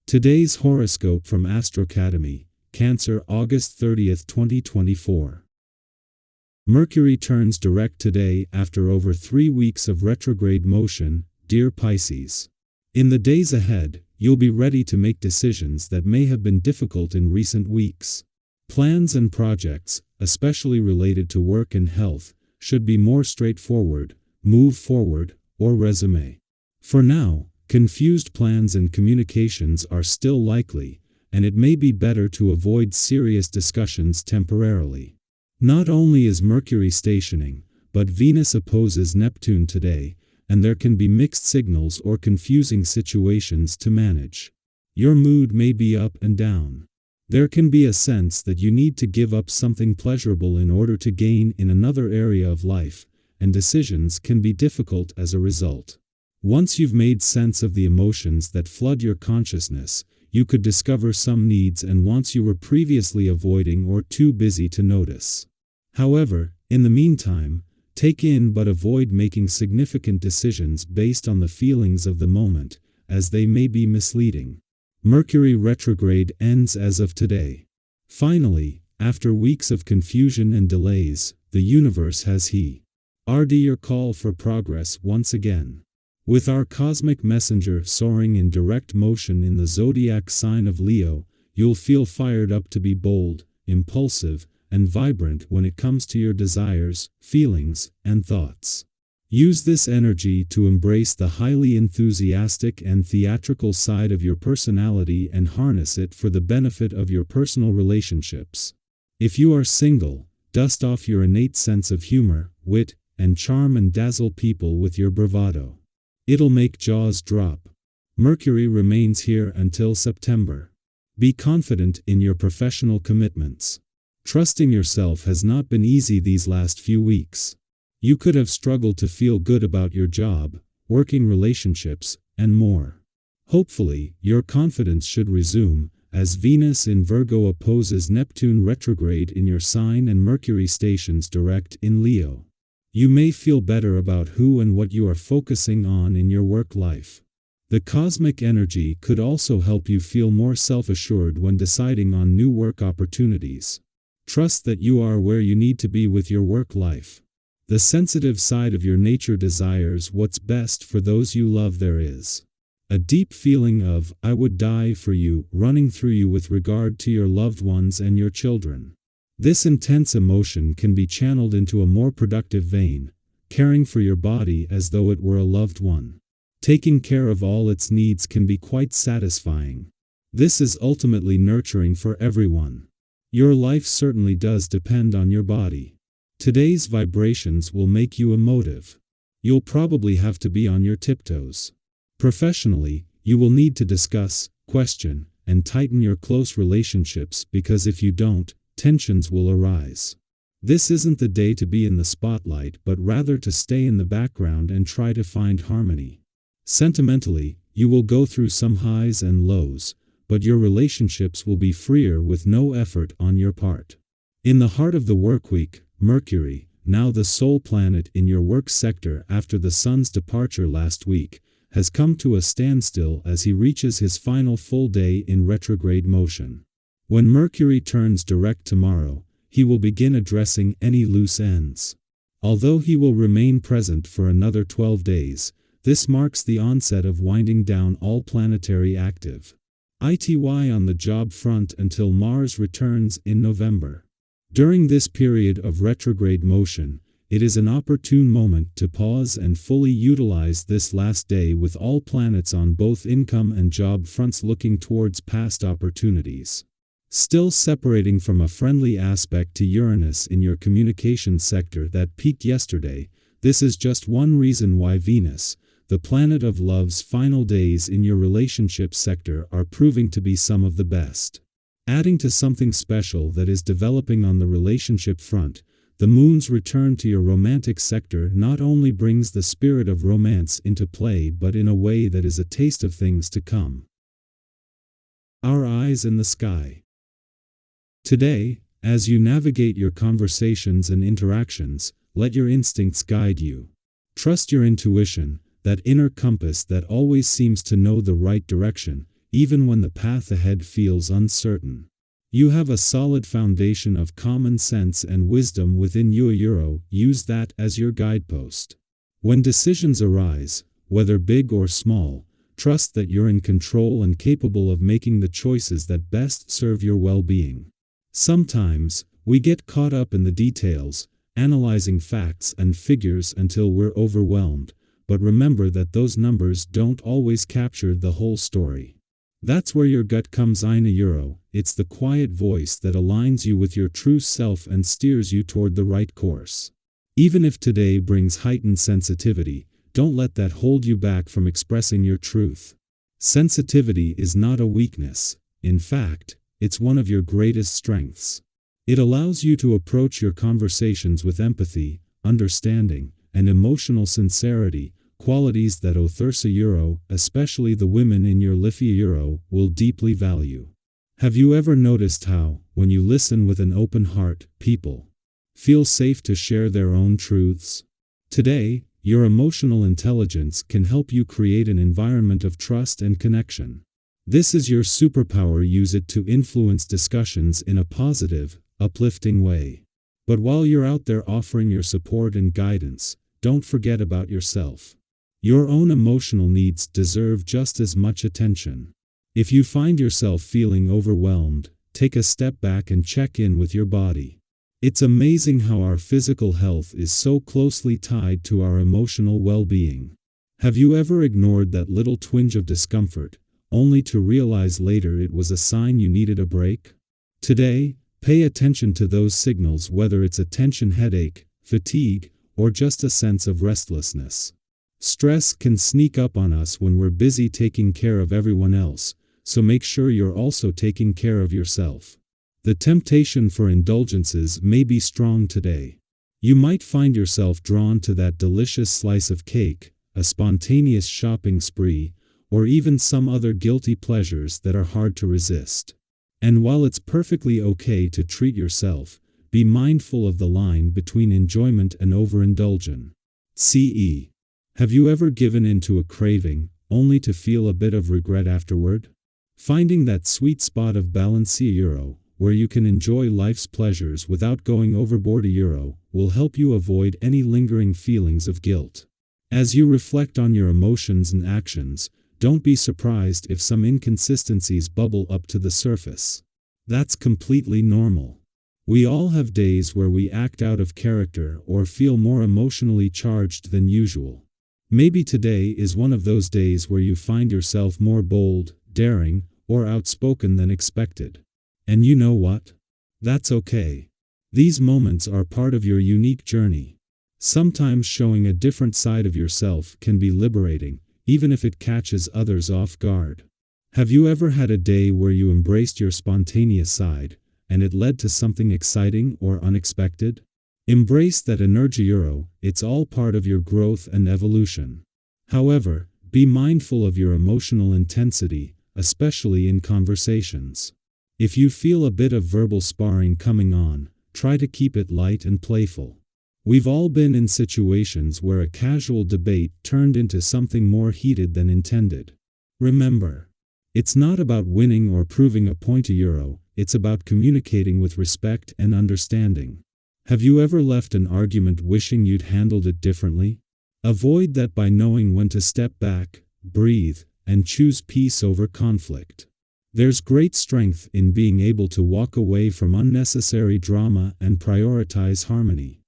Today's horoscope from AstroCademy, Cancer, August 30th, 2024. Mercury turns direct today after over 3 weeks of retrograde motion, dear Pisces. In the days ahead, you'll be ready to make decisions that may have been difficult in recent weeks. Plans and projects, especially related to work and health, should be more straightforward, move forward, or resume. For now, confused plans and communications are still likely, and it may be better to avoid serious discussions temporarily. Not only is Mercury stationing, but Venus opposes Neptune today, and there can be mixed signals or confusing situations to manage. Your mood may be up and down. There can be a sense that you need to give up something pleasurable in order to gain in another area of life, and decisions can be difficult as a result. Once you've made sense of the emotions that flood your consciousness, you could discover some needs and wants you were previously avoiding or too busy to notice. However, in the meantime, take in but avoid making significant decisions based on the feelings of the moment, as they may be misleading. Mercury retrograde ends as of today. Finally, after weeks of confusion and delays, the universe has heard your call for progress once again. With our cosmic messenger soaring in direct motion in the zodiac sign of Leo, you'll feel fired up to be bold, impulsive, and vibrant when it comes to your desires, feelings, and thoughts. Use this energy to embrace the highly enthusiastic and theatrical side of your personality and harness it for the benefit of your personal relationships. If you are single, dust off your innate sense of humor, wit, and charm and dazzle people with your bravado. It'll make jaws drop. Mercury remains here until September. Be confident in your professional commitments. Trusting yourself has not been easy these last few weeks. You could have struggled to feel good about your job, working relationships, and more. Hopefully, your confidence should resume, as Venus in Virgo opposes Neptune retrograde in your sign and Mercury stations direct in Leo. You may feel better about who and what you are focusing on in your work life. The cosmic energy could also help you feel more self-assured when deciding on new work opportunities. Trust that you are where you need to be with your work life. The sensitive side of your nature desires what's best for those you love. There is a deep feeling of, "I would die for you," running through you with regard to your loved ones and your children. This intense emotion can be channeled into a more productive vein, caring for your body as though it were a loved one. Taking care of all its needs can be quite satisfying. This is ultimately nurturing for everyone. Your life certainly does depend on your body. Today's vibrations will make you emotive. You'll probably have to be on your tiptoes. Professionally, you will need to discuss, question, and tighten your close relationships because if you don't, tensions will arise. This isn't the day to be in the spotlight but rather to stay in the background and try to find harmony. Sentimentally, you will go through some highs and lows, but your relationships will be freer with no effort on your part. In the heart of the workweek, Mercury, now the sole planet in your work sector after the Sun's departure last week, has come to a standstill as he reaches his final full day in retrograde motion. When Mercury turns direct tomorrow, he will begin addressing any loose ends. Although he will remain present for another 12 days, this marks the onset of winding down all planetary activity on the job front until Mars returns in November. During this period of retrograde motion, it is an opportune moment to pause and fully utilize this last day with all planets on both income and job fronts looking towards past opportunities. Still separating from a friendly aspect to Uranus in your communication sector that peaked yesterday, this is just one reason why Venus, the planet of love's final days in your relationship sector, are proving to be some of the best. Adding to something special that is developing on the relationship front, the moon's return to your romantic sector not only brings the spirit of romance into play but in a way that is a taste of things to come. Our eyes in the sky. Today, as you navigate your conversations and interactions, let your instincts guide you. Trust your intuition, that inner compass that always seems to know the right direction, even when the path ahead feels uncertain. You have a solid foundation of common sense and wisdom within you. Use that as your guidepost. When decisions arise, whether big or small, trust that you're in control and capable of making the choices that best serve your well-being. Sometimes, we get caught up in the details, analyzing facts and figures until we're overwhelmed, but remember that those numbers don't always capture the whole story. That's where your gut comes in. It's the quiet voice that aligns you with your true self and steers you toward the right course. Even if today brings heightened sensitivity, don't let that hold you back from expressing your truth. Sensitivity is not a weakness. In fact, it's one of your greatest strengths. It allows you to approach your conversations with empathy, understanding, and emotional sincerity, qualities that others, especially the women in your life, will deeply value. Have you ever noticed how, when you listen with an open heart, people feel safe to share their own truths? Today, your emotional intelligence can help you create an environment of trust and connection. This is your superpower. Use it to influence discussions in a positive, uplifting way. But while you're out there offering your support and guidance, don't forget about yourself. Your own emotional needs deserve just as much attention. If you find yourself feeling overwhelmed, take a step back and check in with your body. It's amazing how our physical health is so closely tied to our emotional well-being. Have you ever ignored that little twinge of discomfort, only to realize later it was a sign you needed a break? Today, pay attention to those signals, whether it's a tension headache, fatigue, or just a sense of restlessness. Stress can sneak up on us when we're busy taking care of everyone else, so make sure you're also taking care of yourself. The temptation for indulgences may be strong today. You might find yourself drawn to that delicious slice of cake, a spontaneous shopping spree, or even some other guilty pleasures that are hard to resist. And while it's perfectly okay to treat yourself, be mindful of the line between enjoyment and overindulgence. CE. Have you ever given in to a craving, only to feel a bit of regret afterward? Finding that sweet spot of balance, where you can enjoy life's pleasures without going overboard, will help you avoid any lingering feelings of guilt. As you reflect on your emotions and actions, don't be surprised if some inconsistencies bubble up to the surface. That's completely normal. We all have days where we act out of character or feel more emotionally charged than usual. Maybe today is one of those days where you find yourself more bold, daring, or outspoken than expected. And you know what? That's okay. These moments are part of your unique journey. Sometimes showing a different side of yourself can be liberating, even if it catches others off guard. Have you ever had a day where you embraced your spontaneous side, and it led to something exciting or unexpected? Embrace that energy, it's all part of your growth and evolution. However, be mindful of your emotional intensity, especially in conversations. If you feel a bit of verbal sparring coming on, try to keep it light and playful. We've all been in situations where a casual debate turned into something more heated than intended. Remember, it's not about winning or proving a point, it's about communicating with respect and understanding. Have you ever left an argument wishing you'd handled it differently? Avoid that by knowing when to step back, breathe, and choose peace over conflict. There's great strength in being able to walk away from unnecessary drama and prioritize harmony.